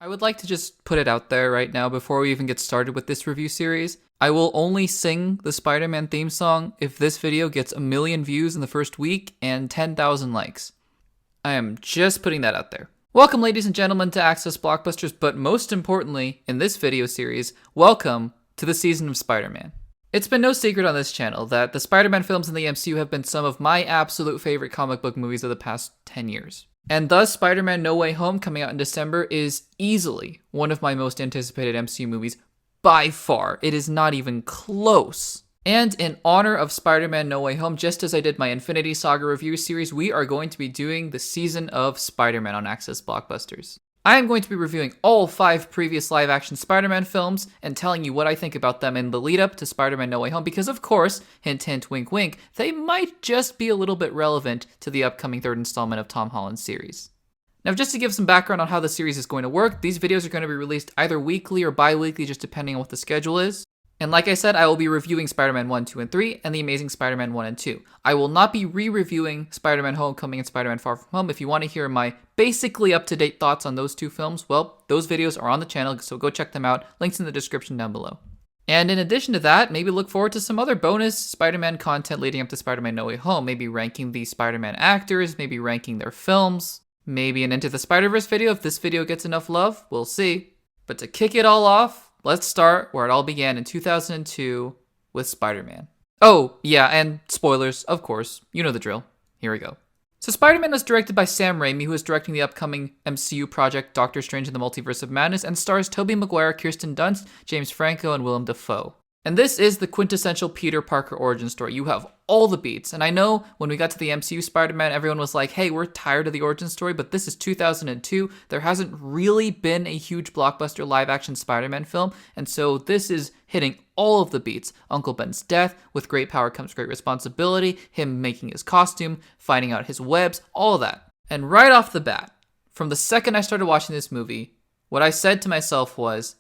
I would like to just put it out there right now before we even get started with this review series. I will only sing the Spider-Man theme song if this video gets 1 million views in the first week and 10,000 likes. I am just putting that out there. Welcome, ladies and gentlemen, to Access Blockbusters, but most importantly, in this video series, welcome to the season of Spider-Man. It's been no secret on this channel that the Spider-Man films in the MCU have been some of my absolute favorite comic book movies of the past 10 years. And thus, Spider-Man No Way Home, coming out in December, is easily one of my most anticipated MCU movies by far. It is not even close. And in honor of Spider-Man No Way Home, just as I did my Infinity Saga review series, we are going to be doing the season of Spider-Man on Access Blockbusters. I am going to be reviewing all 5 previous live-action Spider-Man films and telling you what I think about them in the lead-up to Spider-Man No Way Home, because of course, hint hint, wink wink, they might just be a little bit relevant to the upcoming 3rd installment of Tom Holland's series. Now, just to give some background on how the series is going to work, these videos are going to be released either weekly or bi-weekly, just depending on what the schedule is. And like I said, I will be reviewing Spider-Man 1, 2, and 3, and The Amazing Spider-Man 1 and 2. I will not be re-reviewing Spider-Man Homecoming and Spider-Man Far From Home. If you want to hear my basically up-to-date thoughts on those 2 films, well, those videos are on the channel, so go check them out. Links in the description down below. And in addition to that, maybe look forward to some other bonus Spider-Man content leading up to Spider-Man No Way Home. Maybe ranking the Spider-Man actors, maybe ranking their films, maybe an Into the Spider-Verse video if this video gets enough love. We'll see. But to kick it all off, let's start where it all began in 2002 with Spider-Man. Oh, yeah, and spoilers, of course. You know the drill. Here we go. So Spider-Man was directed by Sam Raimi, who is directing the upcoming MCU project Doctor Strange in the Multiverse of Madness, and stars Tobey Maguire, Kirsten Dunst, James Franco, and Willem Dafoe. And this is the quintessential Peter Parker origin story. You have all the beats. And I know when we got to the MCU Spider-Man, everyone was like, hey, we're tired of the origin story, but this is 2002. There hasn't really been a huge blockbuster live-action Spider-Man film, and so this is hitting all of the beats. Uncle Ben's death, with great power comes great responsibility, him making his costume, finding out his webs, all of that. And right off the bat, from the second I started watching this movie, what I said to myself was,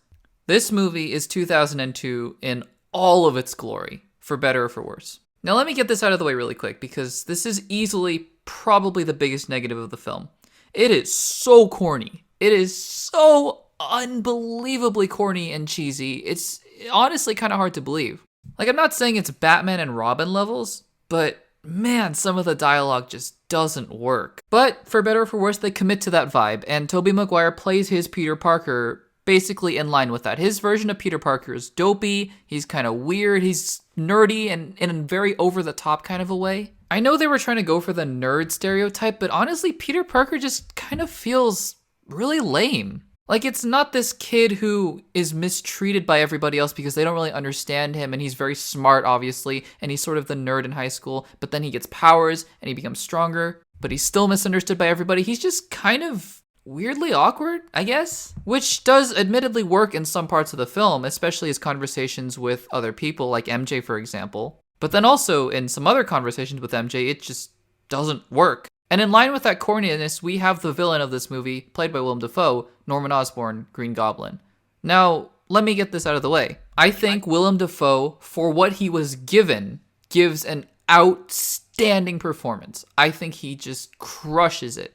this movie is 2002 in all of its glory, for better or for worse. Now let me get this out of the way really quick, because this is easily probably the biggest negative of the film. It is so corny. It is so unbelievably corny and cheesy. It's honestly kind of hard to believe. Like, I'm not saying it's Batman and Robin levels, but man, some of the dialogue just doesn't work. But for better or for worse, they commit to that vibe, and Tobey Maguire plays his Peter Parker basically in line with that. His version of Peter Parker is dopey, he's kind of weird, he's nerdy, and in a very over-the-top kind of a way. I know they were trying to go for the nerd stereotype, but honestly, Peter Parker just kind of feels really lame. Like, it's not this kid who is mistreated by everybody else because they don't really understand him, and he's very smart, obviously, and he's sort of the nerd in high school, but then he gets powers, and he becomes stronger, but he's still misunderstood by everybody. He's just kind of weirdly awkward, I guess, which does admittedly work in some parts of the film, especially his conversations with other people, like MJ, for example. But then also in some other conversations with MJ, it just doesn't work. And in line with that corniness, we have the villain of this movie, played by Willem Dafoe, Norman Osborn, Green Goblin. Now, let me get this out of the way. I think Willem Dafoe, for what he was given, gives an outstanding performance. I think he just crushes it.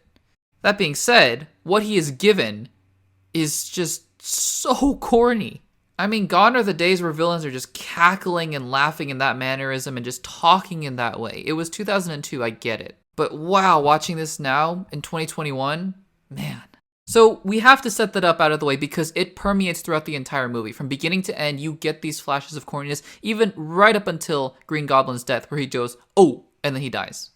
That being said, what he is given is just so corny. I mean, gone are the days where villains are just cackling and laughing in that mannerism and just talking in that way. It was 2002, I get it. But wow, watching this now in 2021, man. So we have to set that up out of the way because it permeates throughout the entire movie. From beginning to end, you get these flashes of corniness, even right up until Green Goblin's death, where he goes, oh, and then he dies.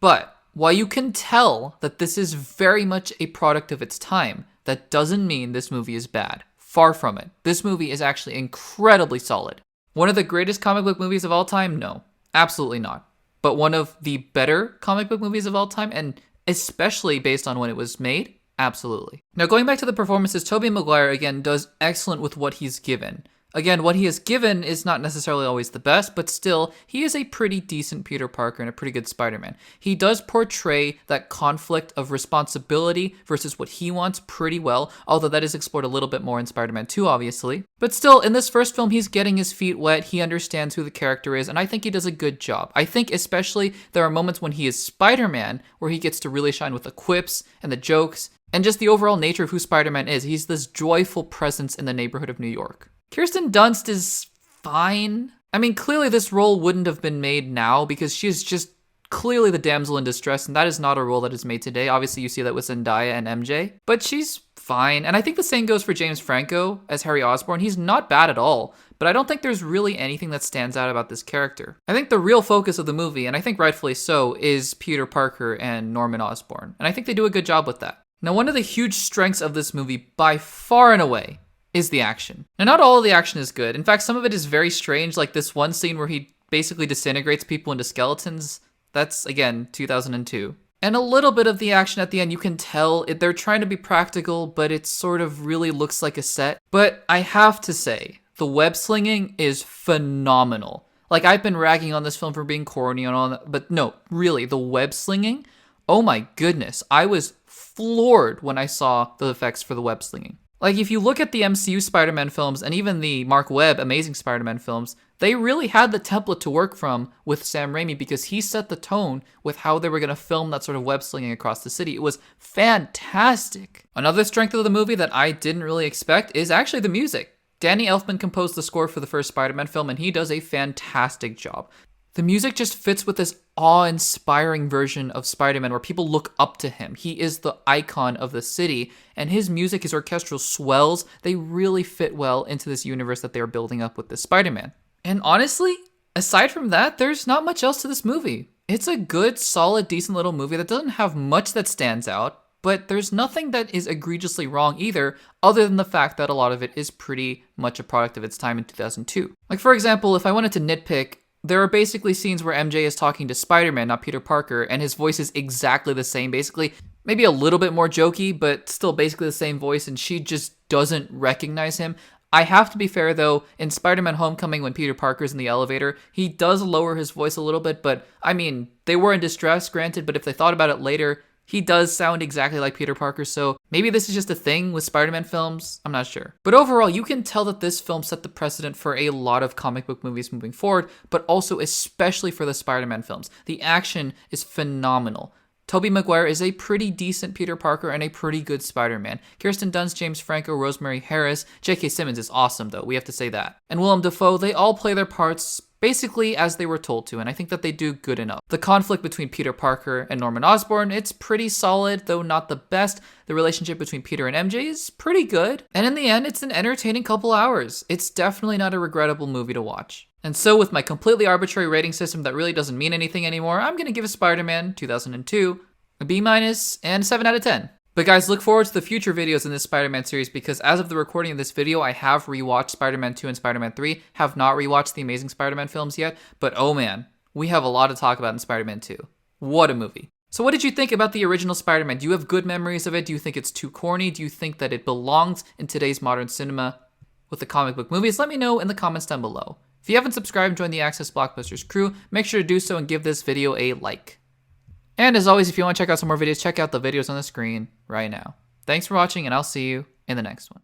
But while you can tell that this is very much a product of its time, that doesn't mean this movie is bad. Far from it. This movie is actually incredibly solid. One of the greatest comic book movies of all time? No, absolutely not. But one of the better comic book movies of all time, and especially based on when it was made? Absolutely. Now, going back to the performances, Tobey Maguire, again, does excellent with what he's given. Again, what he is given is not necessarily always the best, but still, he is a pretty decent Peter Parker and a pretty good Spider-Man. He does portray that conflict of responsibility versus what he wants pretty well, although that is explored a little bit more in Spider-Man 2, obviously. But still, in this first film, he's getting his feet wet, he understands who the character is, and I think he does a good job. I think especially there are moments when he is Spider-Man where he gets to really shine with the quips and the jokes and just the overall nature of who Spider-Man is. He's this joyful presence in the neighborhood of New York. Kirsten Dunst is fine. I mean, clearly this role wouldn't have been made now because she is just clearly the damsel in distress, and that is not a role that is made today. Obviously, you see that with Zendaya and MJ, but she's fine. And I think the same goes for James Franco as Harry Osborn. He's not bad at all, but I don't think there's really anything that stands out about this character. I think the real focus of the movie, and I think rightfully so, is Peter Parker and Norman Osborn, and I think they do a good job with that. Now, one of the huge strengths of this movie, by far and away, is the action. Now, not all of the action is good. In fact, some of it is very strange, like this one scene where he basically disintegrates people into skeletons. That's, again, 2002. And a little bit of the action at the end, you can tell they're trying to be practical, but it sort of really looks like a set. But I have to say, the web slinging is phenomenal. Like, I've been ragging on this film for being corny and all that, but no, really, the web slinging, oh my goodness. I was floored when I saw the effects for the web slinging. Like, if you look at the MCU Spider-Man films and even the Mark Webb Amazing Spider-Man films, they really had the template to work from with Sam Raimi because he set the tone with how they were going to film that sort of web slinging across the city. It was fantastic. Another strength of the movie that I didn't really expect is actually the music. Danny Elfman composed the score for the first Spider-Man film, and he does a fantastic job. The music just fits with this awe-inspiring version of Spider-Man where people look up to him. He is the icon of the city, and his music, his orchestral swells, they really fit well into this universe that they are building up with this Spider-Man. And honestly, aside from that, there's not much else to this movie. It's a good, solid, decent little movie that doesn't have much that stands out, but there's nothing that is egregiously wrong either, other than the fact that a lot of it is pretty much a product of its time in 2002. Like, for example, if I wanted to nitpick, there are basically scenes where MJ is talking to Spider-Man, not Peter Parker, and his voice is exactly the same, basically. Maybe a little bit more jokey, but still basically the same voice, and she just doesn't recognize him. I have to be fair, though, in Spider-Man Homecoming, when Peter Parker's in the elevator, he does lower his voice a little bit, but, I mean, they were in distress, granted, but if they thought about it later, he does sound exactly like Peter Parker, so maybe this is just a thing with Spider-Man films, I'm not sure. But overall, you can tell that this film set the precedent for a lot of comic book movies moving forward, but also especially for the Spider-Man films. The action is phenomenal. Tobey Maguire is a pretty decent Peter Parker and a pretty good Spider-Man. Kirsten Dunst, James Franco, Rosemary Harris, J.K. Simmons is awesome though, we have to say that. And Willem Dafoe, they all play their parts basically as they were told to, and I think that they do good enough. The conflict between Peter Parker and Norman Osborn, it's pretty solid, though not the best. The relationship between Peter and MJ is pretty good. And in the end, it's an entertaining couple hours. It's definitely not a regrettable movie to watch. And so with my completely arbitrary rating system that really doesn't mean anything anymore, I'm gonna give Spider-Man 2002 a B- and 7 out of 10. But guys, look forward to the future videos in this Spider-Man series because as of the recording of this video, I have rewatched Spider-Man 2 and Spider-Man 3, have not rewatched the Amazing Spider-Man films yet, but oh man, we have a lot to talk about in Spider-Man 2. What a movie. So what did you think about the original Spider-Man? Do you have good memories of it? Do you think it's too corny? Do you think that it belongs in today's modern cinema with the comic book movies? Let me know in the comments down below. If you haven't subscribed and joined the Access Blockbusters crew, make sure to do so and give this video a like. And as always, if you want to check out some more videos, check out the videos on the screen right now. Thanks for watching, and I'll see you in the next one.